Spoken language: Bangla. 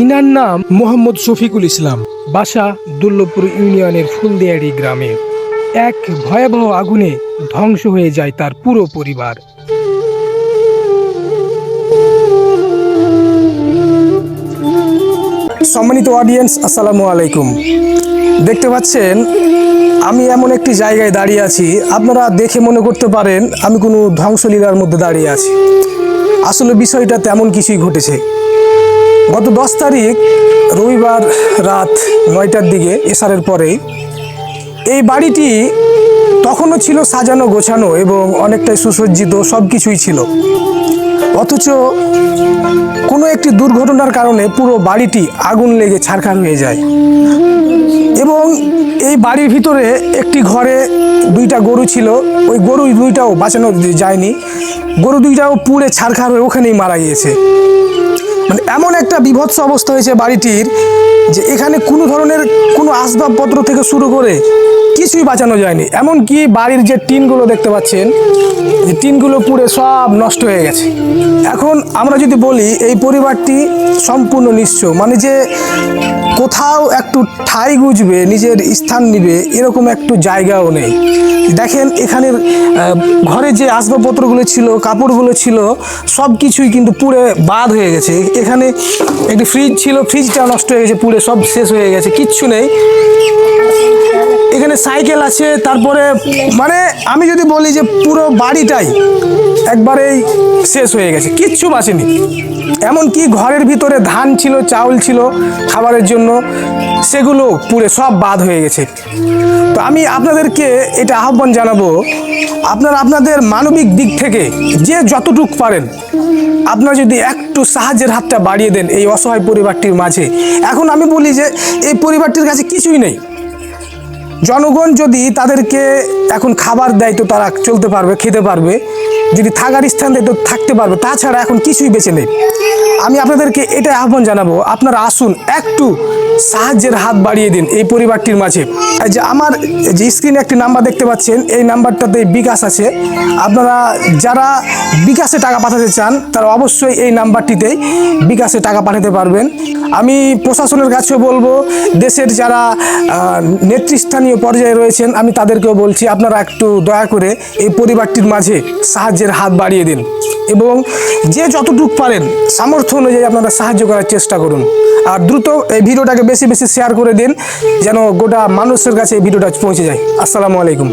ইনার নাম মোহাম্মদ শফিকুল ইসলাম, বাসা দুর্লভপুর ইউনিয়নের ফুলদিয়াড়ি গ্রামে। এক ভয়াবহ আগুনে ধ্বংস হয়ে যায় তার পুরো পরিবার। সম্মানিত অডিয়েন্স, আসসালামু আলাইকুম। দেখতে পাচ্ছেন আমি এমন একটি জায়গায় দাঁড়িয়ে আছি, আপনারা দেখে মনে করতে পারেন আমি কোনো ধ্বংসলীলার মধ্যে দাঁড়িয়ে আছি। আসলে বিষয়টা তেমন কিছুই ঘটেছে। গত 10 তারিখ রবিবার রাত 9টার দিকে এশারের পরেই এই বাড়িটি তখনও ছিল সাজানো গোছানো এবং অনেকটাই সুসজ্জিত, সব কিছুই ছিল। অথচ কোনো একটি দুর্ঘটনার কারণে পুরো বাড়িটি আগুন লেগে ছারখার হয়ে যায় এবং এই বাড়ির ভিতরে একটি ঘরে 2টা গরু ছিল। ওই গরু 2টাও বাঁচানো যায়নি, গরু 2টাও পুড়ে ছারখার হয়ে ওখানেই মারা গিয়েছে। মানে এমন একটা বীভৎস অবস্থা হয়েছে বাড়িটির যে এখানে কোনো ধরনের কোনো আসবাবপত্র থেকে শুরু করে কিছুই বাঁচানো যায়নি। এমনকি বাড়ির যে টিনগুলো দেখতে পাচ্ছেন, যে টিনগুলো পুড়ে সব নষ্ট হয়ে গেছে। এখন আমরা যদি বলি এই পরিবারটি সম্পূর্ণ নিঃস্ব, মানে যে কোথাও একটু ঠাঁই গুঁজবে, নিজের স্থান নিবে, এরকম একটু জায়গাও নেই। দেখেন এখানের ঘরে যে আসবাবপত্রগুলো ছিল, কাপড়গুলো ছিল, সব কিছুই কিন্তু পুড়ে বাদ হয়ে গেছে। এখানে একটি ফ্রিজ ছিল, ফ্রিজটা নষ্ট হয়ে গেছে, পুড়ে সব শেষ হয়ে গেছে, কিচ্ছু নেই। এখানে সাইকেল আছে, তারপরে মানে আমি যদি বলি যে পুরো বাড়িটাই একবারেই শেষ হয়ে গেছে, কিচ্ছু বাঁচেনি। এমনকি ঘরের ভিতরে ধান ছিল, চাউল ছিল খাবারের জন্য, সেগুলো পুড়ে সব বাদ হয়ে গেছে। তো আমি আপনাদেরকে এটা আহ্বান জানাবো, আপনারা আপনাদের মানবিক দিক থেকে যে যতটুকু পারেন আপনারা যদি একটু সাহায্যের হাতটা বাড়িয়ে দেন এই অসহায় পরিবারটির মাঝে। এখন আমি বলি যে এই পরিবারটির কাছে কিছুই নেই। জনগণ যদি তাদেরকে এখন খাবার দেয় তো তারা চলতে পারবে, খেতে পারবে, যদি থাকার স্থান দেয় তো থাকতে পারবে, তাছাড়া এখন কিছুই বেঁচে নেই। আমি আপনাদেরকে এটাই আহ্বান জানাবো, আপনারা আসুন, একটু সাহায্যের হাত বাড়িয়ে দিন এই পরিবারটির মাঝে। যে আমার যে স্ক্রিনে একটি নাম্বার দেখতে পাচ্ছেন, এই নাম্বারটাতে বিকাশ আছে। আপনারা যারা বিকাশে টাকা পাঠাতে চান তারা অবশ্যই এই নাম্বারটিতেই বিকাশে টাকা পাঠাতে পারবেন। আমি প্রশাসনের কাছেও বলবো, দেশের যারা নেতৃস্থানীয় পর্যায়ে রয়েছেন আমি তাদেরকেও বলছি, আপনারা একটু দয়া করে এই পরিবারটির মাঝে সাহায্যের হাত বাড়িয়ে দিন এবং যে যতটুকু পারেন সামর্থ্য অনুযায়ী আপনারা সাহায্য করার চেষ্টা করুন। আর দ্রুত এই ভিডিওটাকে বেশি বেশি শেয়ার করে দিন, যেন গোটা মানুষের কাছে এই ভিডিওটা পৌঁছে যায়। আসসালামু আলাইকুম।